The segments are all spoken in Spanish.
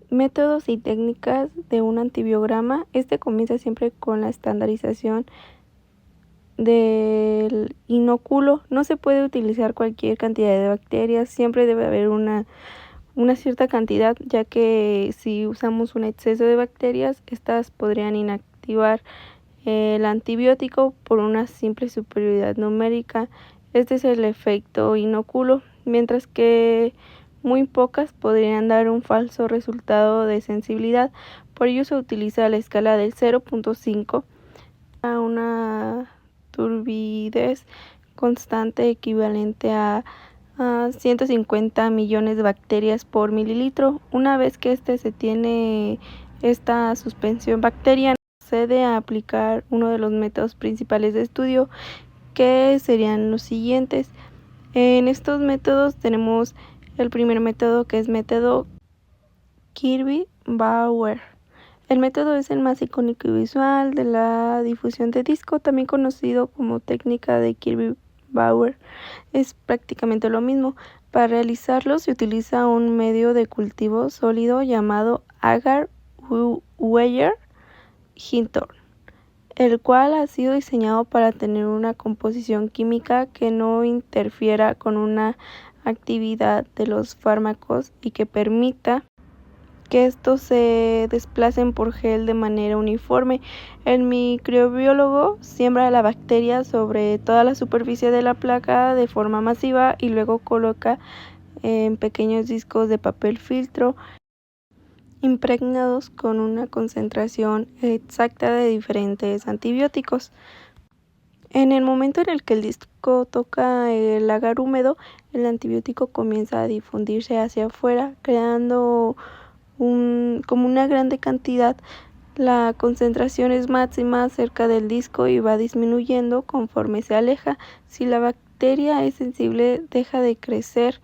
Métodos y técnicas de un antibiograma. Este comienza siempre con la estandarización del inóculo. No se puede utilizar cualquier cantidad de bacterias, siempre debe haber una cierta cantidad, ya que si usamos un exceso de bacterias, estas podrían inactivar el antibiótico por una simple superioridad numérica. Este es el efecto inóculo, mientras que muy pocas podrían dar un falso resultado de sensibilidad. Por ello se utiliza la escala del 0.5 a una turbidez constante equivalente a 150 millones de bacterias por mililitro. Una vez que se tiene esta suspensión bacteriana, procede a aplicar uno de los métodos principales de estudio, que serían los siguientes. En estos métodos tenemos el primer método, que es método Kirby-Bauer. El método es el más icónico y visual de la difusión de disco, también conocido como técnica de Kirby-Bauer. Es prácticamente lo mismo. Para realizarlo se utiliza un medio de cultivo sólido llamado agar-Weyer-Hinton, el cual ha sido diseñado para tener una composición química que no interfiera con una actividad de los fármacos y que permita que estos se desplacen por gel de manera uniforme. El microbiólogo siembra la bacteria sobre toda la superficie de la placa de forma masiva y luego coloca en pequeños discos de papel filtro impregnados con una concentración exacta de diferentes antibióticos. En el momento en el que el disco toca el agar húmedo, el antibiótico comienza a difundirse hacia afuera, creando como una grande cantidad. La concentración es máxima cerca del disco y va disminuyendo conforme se aleja. Si la bacteria es sensible, deja de crecer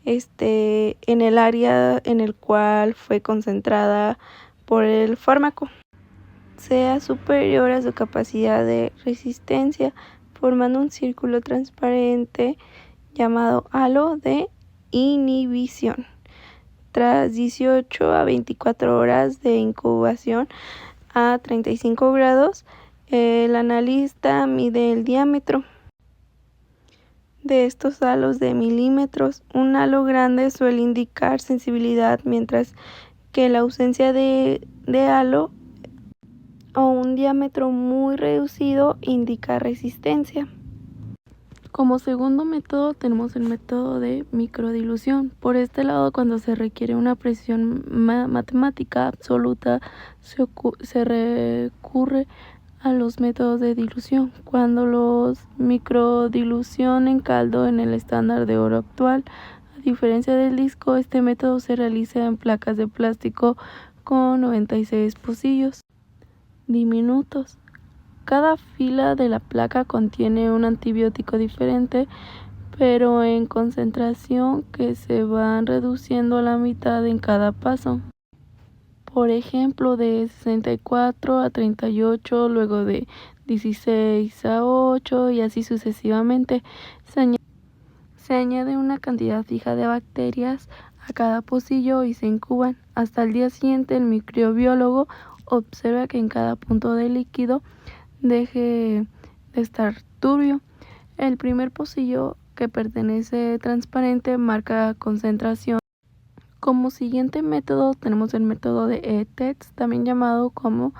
en el área en el cual fue concentrada por el fármaco, sea superior a su capacidad de resistencia, formando un círculo transparente llamado halo de inhibición. Tras 18 a 24 horas de incubación a 35 grados, el analista mide el diámetro de estos halos de milímetros. Un halo grande suele indicar sensibilidad, mientras que la ausencia de halo o un diámetro muy reducido indica resistencia. Como segundo método tenemos el método de microdilución. Por este lado, cuando se requiere una precisión matemática absoluta, se recurre a los métodos de dilución. Cuando los microdilución en caldo en el estándar de oro actual, a diferencia del disco, este método se realiza en placas de plástico con 96 pocillos diminutos. Cada fila de la placa contiene un antibiótico diferente, pero en concentración que se van reduciendo a la mitad en cada paso. Por ejemplo, de 64 a 38, luego de 16 a 8 y así sucesivamente. Se añade una cantidad fija de bacterias a cada pocillo y se incuban. Hasta el día siguiente, el microbiólogo observa que en cada punto de líquido deje de estar turbio. El primer pocillo, que permanece transparente, marca concentración. Como siguiente método tenemos el método de ETEX, también llamado como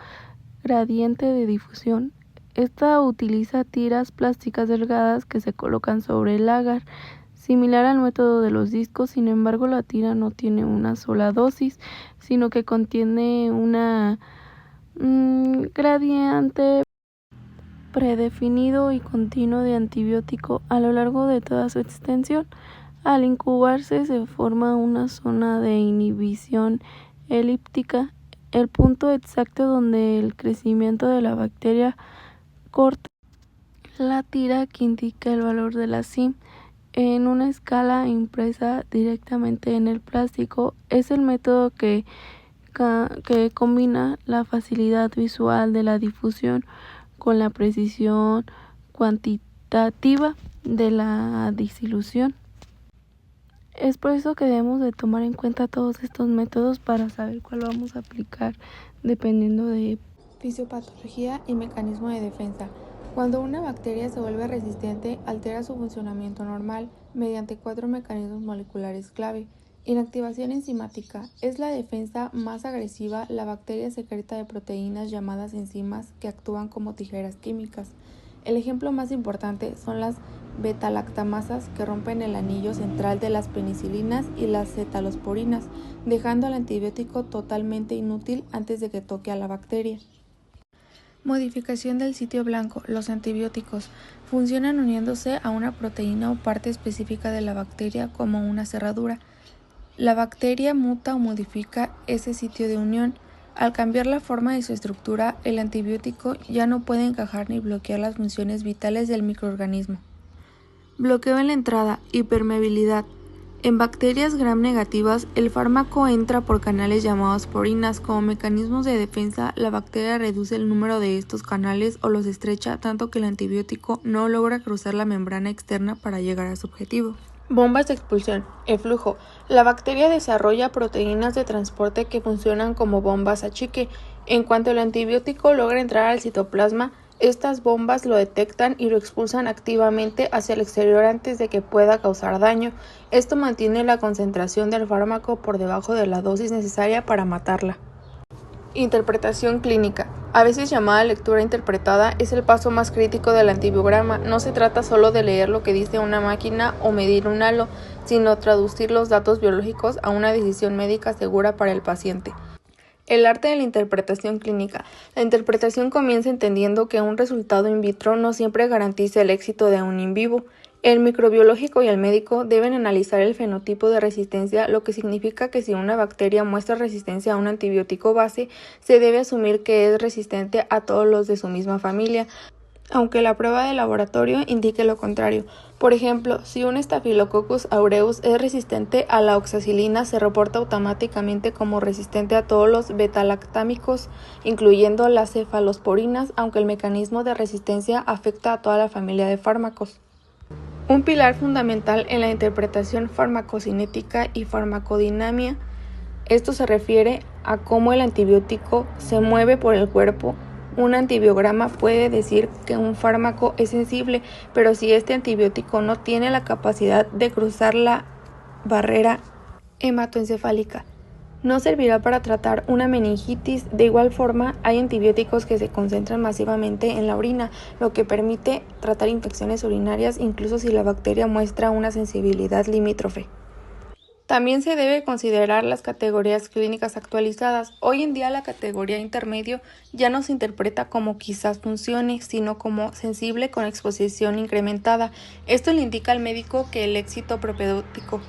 gradiente de difusión. Esta utiliza tiras plásticas delgadas que se colocan sobre el agar, similar al método de los discos. Sin embargo, la tira no tiene una sola dosis, sino que contiene una gradiente predefinido y continuo de antibiótico a lo largo de toda su extensión. Al incubarse se forma una zona de inhibición elíptica, el punto exacto donde el crecimiento de la bacteria corta la tira que indica el valor de la CIM en una escala impresa directamente en el plástico. Es el método que combina la facilidad visual de la difusión con la precisión cuantitativa de la disolución. Es por eso que debemos de tomar en cuenta todos estos métodos para saber cuál vamos a aplicar dependiendo de fisiopatología y mecanismo de defensa. Cuando una bacteria se vuelve resistente, altera su funcionamiento normal mediante 4 mecanismos moleculares clave. Inactivación enzimática es la defensa más agresiva. La bacteria secreta de proteínas llamadas enzimas que actúan como tijeras químicas. El ejemplo más importante son las beta-lactamasas que rompen el anillo central de las penicilinas y las cefalosporinas, dejando al antibiótico totalmente inútil antes de que toque a la bacteria. Modificación del sitio blanco. Los antibióticos funcionan uniéndose a una proteína o parte específica de la bacteria como una cerradura. La bacteria muta o modifica ese sitio de unión. Al cambiar la forma de su estructura, el antibiótico ya no puede encajar ni bloquear las funciones vitales del microorganismo. Bloqueo en la entrada y permeabilidad. En bacterias gram negativas, el fármaco entra por canales llamados porinas. Como mecanismos de defensa, la bacteria reduce el número de estos canales o los estrecha tanto que el antibiótico no logra cruzar la membrana externa para llegar a su objetivo. Bombas de expulsión. Eflujo. La bacteria desarrolla proteínas de transporte que funcionan como bombas achique. En cuanto el antibiótico logra entrar al citoplasma, estas bombas lo detectan y lo expulsan activamente hacia el exterior antes de que pueda causar daño. Esto mantiene la concentración del fármaco por debajo de la dosis necesaria para matarla. Interpretación clínica. A veces llamada lectura interpretada, es el paso más crítico del antibiograma. No se trata solo de leer lo que dice una máquina o medir un halo, sino traducir los datos biológicos a una decisión médica segura para el paciente. El arte de la interpretación clínica. La interpretación comienza entendiendo que un resultado in vitro no siempre garantiza el éxito de un in vivo. El microbiológico y el médico deben analizar el fenotipo de resistencia, lo que significa que si una bacteria muestra resistencia a un antibiótico base, se debe asumir que es resistente a todos los de su misma familia, aunque la prueba de laboratorio indique lo contrario. Por ejemplo, si un Staphylococcus aureus es resistente a la oxacilina, se reporta automáticamente como resistente a todos los beta-lactámicos, incluyendo las cefalosporinas, aunque el mecanismo de resistencia afecta a toda la familia de fármacos. Un pilar fundamental en la interpretación farmacocinética y farmacodinamia. Esto se refiere a cómo el antibiótico se mueve por el cuerpo. Un antibiograma puede decir que un fármaco es sensible, pero si este antibiótico no tiene la capacidad de cruzar la barrera hematoencefálica, no servirá para tratar una meningitis. De igual forma, hay antibióticos que se concentran masivamente en la orina, lo que permite tratar infecciones urinarias incluso si la bacteria muestra una sensibilidad limítrofe. También se debe considerar las categorías clínicas actualizadas. Hoy en día la categoría intermedio ya no se interpreta como quizás funcione, sino como sensible con exposición incrementada. Esto le indica al médico que el éxito propedéutico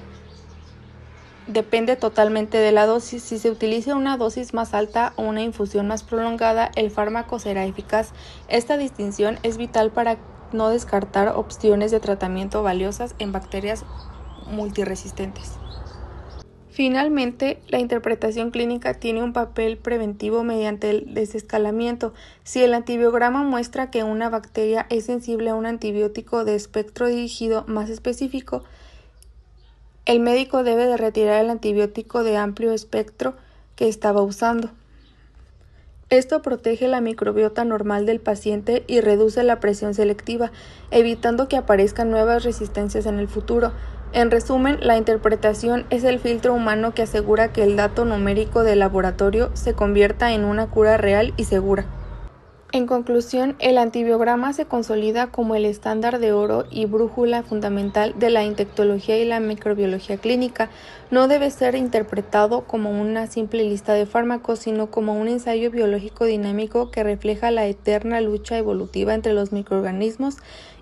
depende totalmente de la dosis. Si se utiliza una dosis más alta o una infusión más prolongada, el fármaco será eficaz. Esta distinción es vital para no descartar opciones de tratamiento valiosas en bacterias multiresistentes. Finalmente, la interpretación clínica tiene un papel preventivo mediante el desescalamiento. Si el antibiograma muestra que una bacteria es sensible a un antibiótico de espectro dirigido más específico, el médico debe de retirar el antibiótico de amplio espectro que estaba usando. Esto protege la microbiota normal del paciente y reduce la presión selectiva, evitando que aparezcan nuevas resistencias en el futuro. En resumen, la interpretación es el filtro humano que asegura que el dato numérico del laboratorio se convierta en una cura real y segura. En conclusión, el antibiograma se consolida como el estándar de oro y brújula fundamental de la infectología y la microbiología clínica. No debe ser interpretado como una simple lista de fármacos, sino como un ensayo biológico dinámico que refleja la eterna lucha evolutiva entre los microorganismos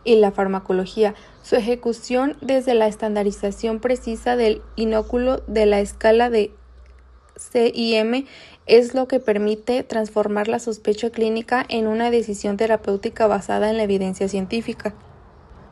y la farmacología. Su ejecución desde la estandarización precisa del inóculo de la escala de CIM es lo que permite transformar la sospecha clínica en una decisión terapéutica basada en la evidencia científica.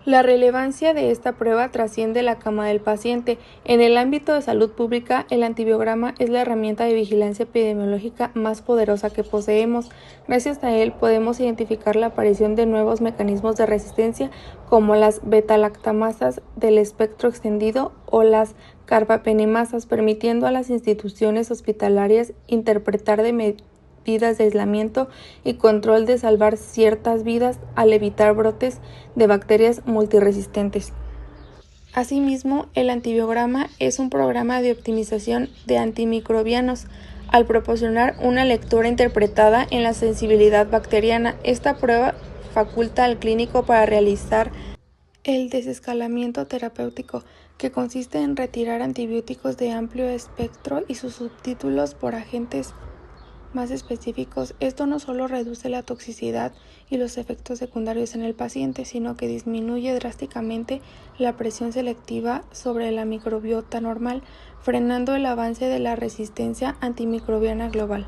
La relevancia de esta prueba trasciende la cama del paciente. En el ámbito de salud pública, el antibiograma es la herramienta de vigilancia epidemiológica más poderosa que poseemos. Gracias a él podemos identificar la aparición de nuevos mecanismos de resistencia como las beta-lactamasas del espectro extendido o las carbapenemasas, permitiendo a las instituciones hospitalarias interpretar de medidas de aislamiento y control de salvar ciertas vidas al evitar brotes de bacterias multiresistentes. Asimismo, el antibiograma es un programa de optimización de antimicrobianos. Al proporcionar una lectura interpretada en la sensibilidad bacteriana, esta prueba faculta al clínico para realizar el desescalamiento terapéutico, que consiste en retirar antibióticos de amplio espectro y sus sustituirlos por agentes más específicos. Esto no solo reduce la toxicidad y los efectos secundarios en el paciente, sino que disminuye drásticamente la presión selectiva sobre la microbiota normal, frenando el avance de la resistencia antimicrobiana global.